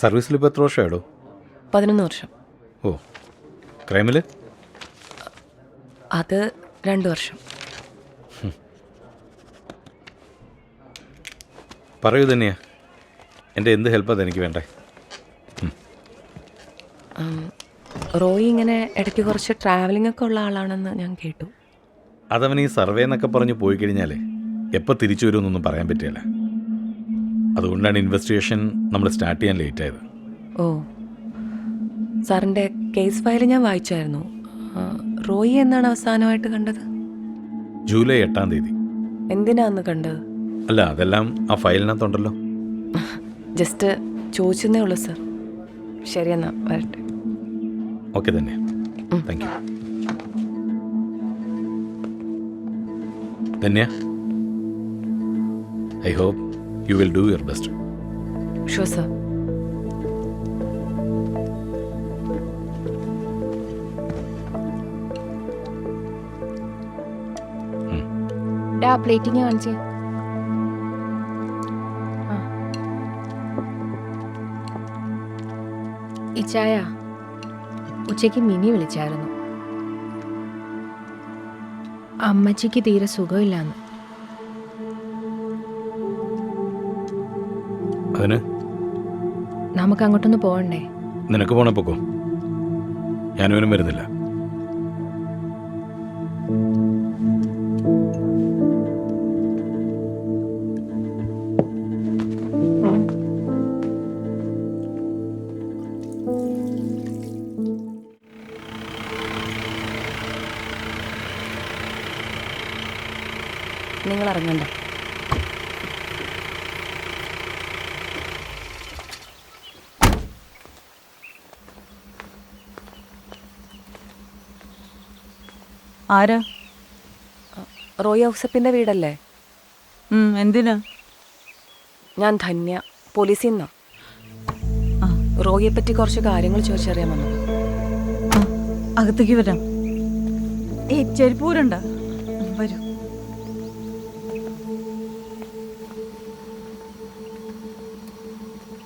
സർവീസിൽ ഇപ്പോൾ എത്ര വർഷമായിടോ? 11 വർഷം. ഓ, ക്രൈമിൽ? അത് 2 വർഷം. പറയൂ തന്നെയാ, എൻ്റെ എന്ത് ഹെൽപ്പാണ് എനിക്ക് വേണ്ടേ? റോയി ഇങ്ങനെ ഇടയ്ക്ക് കുറച്ച് ട്രാവലിംഗ് ഒക്കെ ഉള്ള ആളാണെന്ന് ഞാൻ കേട്ടു. അതവൻ ഈ സർവേ എന്നൊക്കെ പറഞ്ഞ് പോയി കഴിഞ്ഞാലേ എപ്പോൾ തിരിച്ചു വരുമെന്നൊന്നും പറയാൻ പറ്റില്ല. അതുകൊണ്ടാണ് ഇൻവെസ്റ്റിഗേഷൻ നമ്മൾ സ്റ്റാർട്ട് ചെയ്യാൻ ലേറ്റായത്. ഓ, സാറിൻ്റെ കേസ് ഫയൽ ഞാൻ വായിച്ചായിരുന്നു. റോയി എന്നാണ് അവസാനമായിട്ട് കണ്ടത്? ജൂലൈ 8-ാം തീയതി. എന്തിനാന്ന് കണ്ടത്? അല്ല, അതെല്ലാം ആ ഫയലിനകത്തുണ്ടല്ലോ. ജസ്റ്റ് ചോദിച്ചെന്നേ ഉള്ളൂ സാർ. ശരിയെന്നാ, വരട്ടെ. ഓക്കെ തന്നെ, thank you. Dhanya, I hope you will do your best. Sure sir. Plating കാണിച്ചേ. ഇച്ചായ, ഉച്ചയ്ക്ക് മിനി വിളിച്ചായിരുന്നു. അമ്മച്ചിക്ക് തീരെ സുഖമില്ലാന്ന്. അതിന് നമുക്ക് അങ്ങോട്ടൊന്ന് പോകണ്ടേ? നിനക്ക് പോണേ പൊക്കോ, ഞാനും വരുന്നില്ല. നിങ്ങൾ ഇറങ്ങണ്ട. ആരാ? റോയി ഔസപ്പിൻ്റെ വീടല്ലേ? എന്തിനാ? ഞാൻ ധന്യ, പോലീസിൽ നിന്നാ. റോയിയെ പറ്റി കുറച്ച് കാര്യങ്ങൾ ചോദിച്ചറിയാൻ വന്നത്. അകത്തേക്ക് വരാം. ചെരുപ്പൂരണ്ട, വരൂ.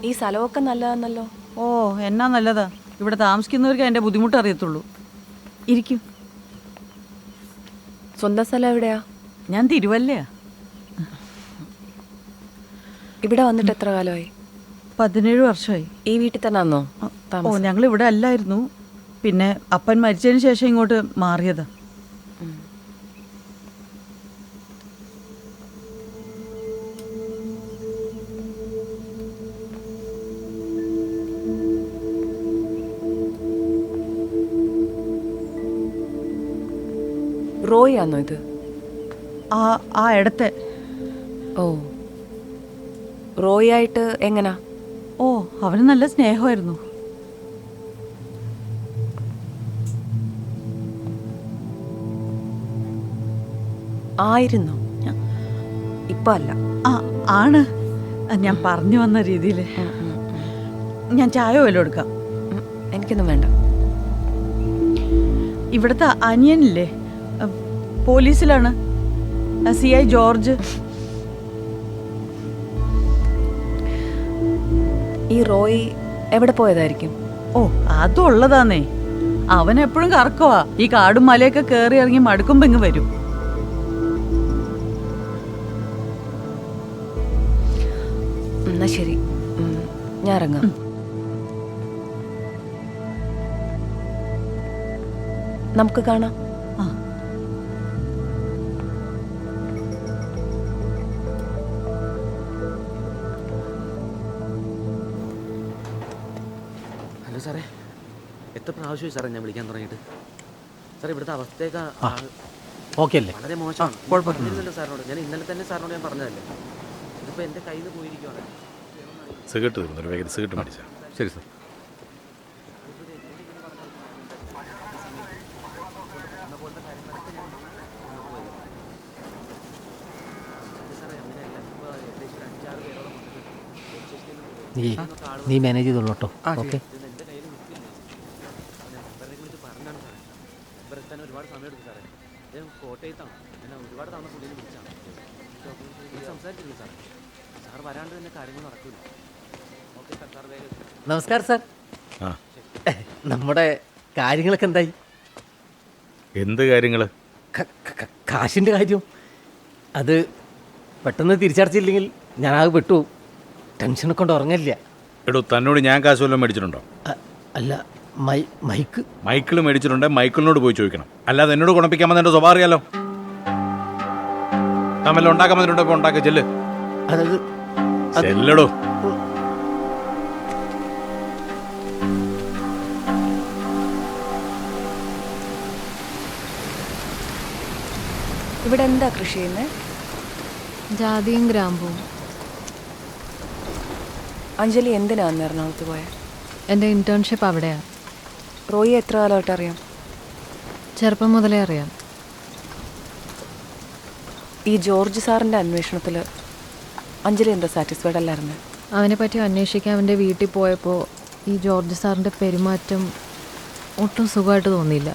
ഈ സ്ഥലമൊക്കെ നല്ലതാണല്ലോ. ഓ, എന്നാ നല്ലതാ. ഇവിടെ താമസിക്കുന്നവർക്ക് അതിൻ്റെ ബുദ്ധിമുട്ട് അറിയത്തുള്ളൂ. ഇരിക്കും. സ്വന്തം സ്ഥലം എവിടെയാ? ഞാൻ തിരുവല്ലയാ. ഇവിടെ വന്നിട്ട് എത്ര കാലമായി? 17 വർഷമായി. ഈ വീട്ടിൽ തന്നെ ആണോ ഓ, താമസം? ഞങ്ങൾ ഇവിടെ അല്ലായിരുന്നു. പിന്നെ അപ്പൻ മരിച്ചതിന് ശേഷം ഇങ്ങോട്ട് മാറിയതാ. റോയി ആണോ ഇത്? ആ ഇടത്തെ. ഓ, റോയി ആയിട്ട് എങ്ങനാ? ഓ, അവന് നല്ല സ്നേഹമായിരുന്നു. ആയിരുന്നു, ഇപ്പൊ അല്ല. ആണ്, ഞാൻ പറഞ്ഞു വന്ന രീതിയിൽ. ഞാൻ ചായ വല്ലതും എടുക്കാം. എനിക്കൊന്നും വേണ്ട. ഇവിടുത്തെ അനിയനില്ലേ, പോലീസിലാണ്, CI ജോർജ്. ഈ റോയി എവിടെ പോയതായിരിക്കും? ഓ, അതുള്ളതാന്നേ. അവൻ എപ്പോഴും കറക്കവാ. ഈ കാടും മലയൊക്കെ കയറി ഇറങ്ങി മടുക്കുമ്പോ ഇങ്ങ് വരും. എന്നാ ശരി, ഞാൻ ഇറങ്ങാം. നമുക്ക് കാണാം. ഹലോ സാറേ, എത്ര പ്രാവശ്യമായി സാറേ ഞാൻ വിളിക്കാൻ തുടങ്ങിയിട്ട്? സാർ, ഇവിടുത്തെ അവസ്ഥയൊക്കെ ഓക്കെ അല്ലേ? വളരെ മോശമാണ്. പറഞ്ഞിരുന്നല്ലോ സാറിനോട്. ഞാൻ ഇന്നലെ തന്നെ സാറിനോട് ഞാൻ പറഞ്ഞതല്ലേ. ഇതിപ്പോൾ എൻ്റെ കയ്യിൽ നിന്ന് പോയിരിക്കുവാണ്. സിഗരറ്റ് തീർന്നു, വേഗം സിഗരറ്റ് മേടിച്ചാൽ. ശരി സാർ. നീ മാനേജ് ചെയ്തോളൂ കേട്ടോ. ഓക്കെ. ഇവിടെ എത്താൻ ഒരുപാട് സമയം എടുക്കും സാറേ. അദ്ദേഹം കോട്ടയത്താണ്. എന്നെ ഒരുപാട് തവണ പുള്ളിയെ വിളിച്ചാണ് സംസാരിച്ചിരുന്നു സാറേ. സാർ വരാണ്ട് തന്നെ കാര്യങ്ങൾ നടക്കില്ല. ഓക്കെ സാർ, സാർ വേഗം എത്തും. നമസ്കാരം സാർ. ആ നമ്മുടെ കാര്യങ്ങളൊക്കെ എന്തായി? എന്ത് കാര്യങ്ങൾ? കാശിൻ്റെ കാര്യം. അത് പെട്ടെന്ന് തിരിച്ചടച്ചില്ലെങ്കിൽ ഞാനാകെ പെട്ടു. ടെൻഷനെ കൊണ്ട് ഉറങ്ങില്ല. എടോ, തന്നോട് ഞാൻ കാശ് വല്ലതും മേടിച്ചിട്ടുണ്ടോ? അല്ല, മൈക്ക് മൈക്കിൾ മേടിച്ചിട്ടുണ്ടെങ്കിൽ മൈക്കിളിനോട് പോയി ചോദിക്കണം. അല്ലാതെ എന്നോട് ഗുണപ്പിക്കാൻ വന്നതിൻ്റെ സ്വഭാവം അറിയാലോ. തമ്മിൽ ഉണ്ടാക്കാൻ വന്നിട്ടുണ്ടോ? ഇപ്പോൾ ഉണ്ടാക്കുക ചെല്ല്. അതായത് ചെല്ലടോ. ഇവിടെ എന്താ കൃഷി ചെയ്യുന്നത്? ജാതിയും ഗ്രാമ്പും. അഞ്ജലി എന്തിനാന്ന് എറണാകുളത്ത് പോയത്? എൻ്റെ ഇൻറ്റേൺഷിപ്പ് അവിടെയാണ്. റോയി എത്ര കാലമായിട്ട് അറിയാം? ചെറുപ്പം മുതലേ അറിയാം. ഈ ജോർജ് സാറിൻ്റെ അന്വേഷണത്തിൽ അഞ്ജലി എന്താ സാറ്റിസ്ഫൈഡ് അല്ലായിരുന്നു? അവനെപ്പറ്റി അന്വേഷിക്കാൻ അവൻ്റെ വീട്ടിൽ പോയപ്പോൾ ഈ ജോർജ് സാറിൻ്റെ പെരുമാറ്റം ഒട്ടും സുഖമായിട്ട് തോന്നിയില്ല.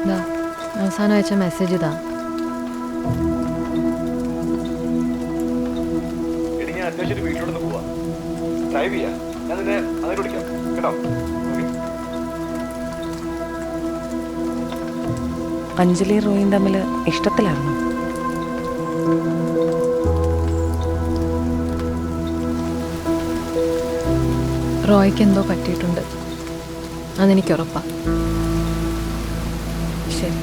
ഇതാ അവസാനം അയച്ച മെസ്സേജ് ഇതാ. അഞ്ജലി റോയും തമ്മിൽ ഇഷ്ടത്തിലായിരുന്നു. റോയ്ക്ക് എന്തോ പറ്റിയിട്ടുണ്ട്, അതെനിക്ക് ഉറപ്പാണ്. ശരി.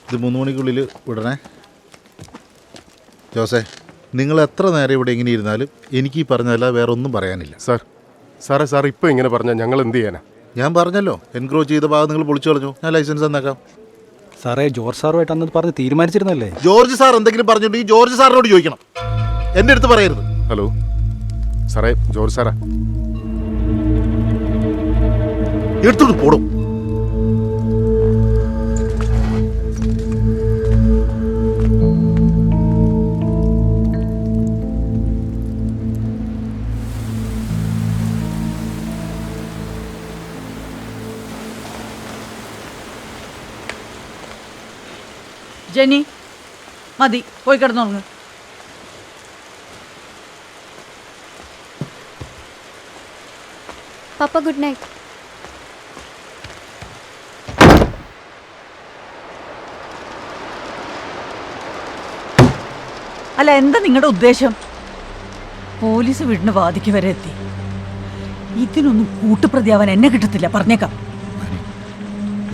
ഇത് 3 മണിക്കുള്ളിൽ വിടണേ. ജോസേ, നിങ്ങൾ എത്ര നേരം ഇവിടെ ഇങ്ങനെ ഇരുന്നാലും എനിക്ക് ഈ പറഞ്ഞതല്ല വേറെ ഒന്നും പറയാനില്ല. സാർ ഇപ്പോൾ ഇങ്ങനെ പറഞ്ഞാൽ ഞങ്ങൾ എന്ത് ചെയ്യാനാ? ഞാൻ പറഞ്ഞല്ലോ, എൻക്രോച്ച് ചെയ്ത ഭാഗം നിങ്ങൾ പൊളിച്ചു കളഞ്ഞു, ഞാൻ ലൈസൻസ് തന്നേക്കാം. സാറേ, ജോർജ് സാറുമായിട്ട് അന്ന് പറഞ്ഞ് തീരുമാനിച്ചിരുന്നല്ലേ? ജോർജ് സാർ എന്തെങ്കിലും പറഞ്ഞിട്ടുണ്ടെങ്കിൽ ജോർജ് സാറിനോട് ചോദിക്കണം, എൻ്റെ അടുത്ത് പറയരുത്. ഹലോ സാറേ, ജോർജ് സാറാ. എടുത്തോട്ട് പോടും. ജെനി, മതി, പോയി കിടന്നുറങ്ങ്. പപ്പ ഗുഡ് നൈറ്റ്. അല്ല, എന്താ നിങ്ങളുടെ ഉദ്ദേശം? പോലീസ് വീടിന് വാതിക്ക് വരെ എത്തി. ഇതിനൊന്നും കൂട്ടുപ്രതിയാവാൻ എന്നെ കിട്ടത്തില്ല, പറഞ്ഞേക്കാം.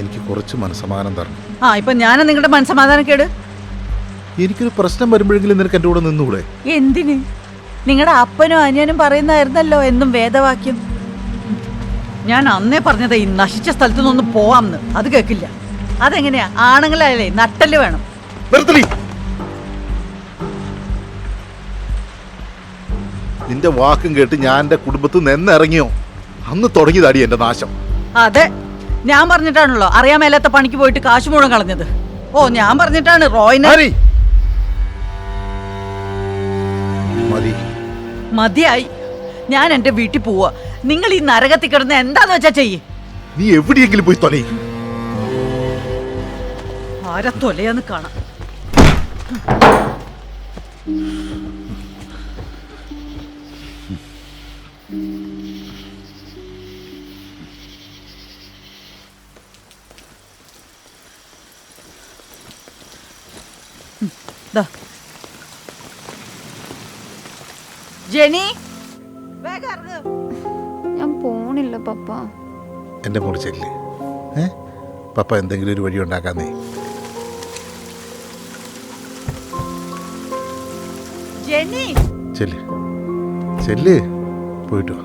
എനിക്ക് കുറച്ച് മനസ്സമാധാനം തരണം. ഇപ്പൊ ഞാനാ നിങ്ങളുടെ മനസ്സമാധാനം കേട്? എനിക്കൊരു പ്രശ്നം വരുമ്പോഴെങ്കിലും നിനക്ക് എൻ്റെ കൂടെ നിന്നുകൂടെ? എന്തിന്? നിങ്ങളുടെ അപ്പനും അനിയനും പറയുന്നതായിരുന്നല്ലോ എന്നും വേദവാക്യം. ഞാൻ അന്നേ പറഞ്ഞത് ഈ നശിച്ച സ്ഥലത്തു നിന്നൊന്ന് പോവാമെന്ന്. അത് കേൾക്കില്ല. അതെങ്ങനെയാ? ആണുങ്ങളല്ലേ, നട്ടല് വേണം. നിന്റെ വാക്കും കേട്ട് ഞാൻ എൻ്റെ കുടുംബത്തിൽ നിന്നിറങ്ങിയോ അന്ന് തുടങ്ങിയതാടി എൻ്റെ നാശം. അതെ, ഞാൻ പറഞ്ഞിട്ടാണല്ലോ അറിയാൻ മേലാത്ത പണിക്ക് പോയിട്ട് കാശ് മുഴുവൻ കളഞ്ഞത്. ഞാൻ പറഞ്ഞിട്ടാണ് റോയിനെ. മതി, മതിയായി. ഞാൻ എൻ്റെ വീട്ടിൽ പോവാ. നിങ്ങൾ ഈ നരകത്തിൽ കിടന്ന് എന്താന്ന് വെച്ചാ ചെയ്യ്. നീ എവിടെയെങ്കിലും പോയി തൊലയും. ആരെ തൊലയാന്ന് കാണാം. ജെനി, വേഗം ഇറങ്ങ്. ഞാൻ പോണില്ല പപ്പ. എൻ്റെ മോള് ചെല്ല്. പപ്പ എന്തെങ്കിലും ഒരു വഴി ഉണ്ടാക്കാന്നേ. ജെനി, ചെല്ല് ചെല്ല്, പോയിട്ട് വാ.